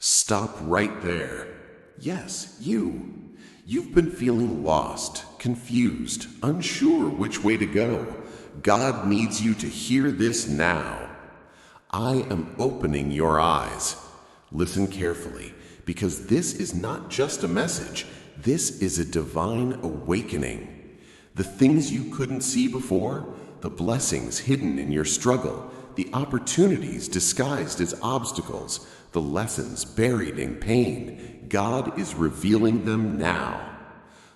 Stop right there. Yes, you. You've been feeling lost, confused, unsure which way to go. God needs you to hear this now. I am opening your eyes. Listen carefully, because this is not just a message. This is a divine awakening. The things you couldn't see before, the blessings hidden in your struggle, the opportunities disguised as obstacles, the lessons buried in pain, God is revealing them now.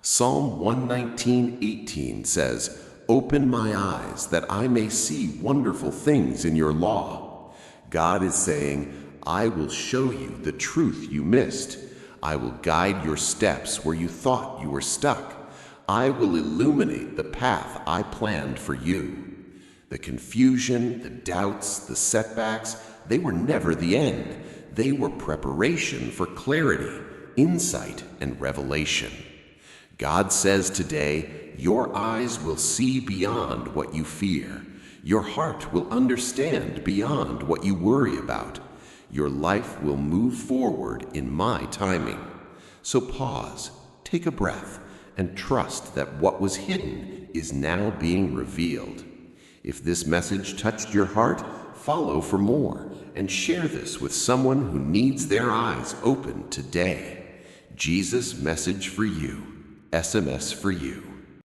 Psalm 119:18 says, "Open my eyes that I may see wonderful things in your law." God is saying, I will show you the truth you missed. I will guide your steps where you thought you were stuck. I will illuminate the path I planned for you. The confusion, the doubts, the setbacks, they were never the end. They were preparation for clarity, insight, and revelation. God says today, your eyes will see beyond what you fear. Your heart will understand beyond what you worry about. Your life will move forward in my timing. So pause, take a breath, and trust that what was hidden is now being revealed. If this message touched your heart, follow for more and share this with someone who needs their eyes open today. Jesus message for you, SMS for you.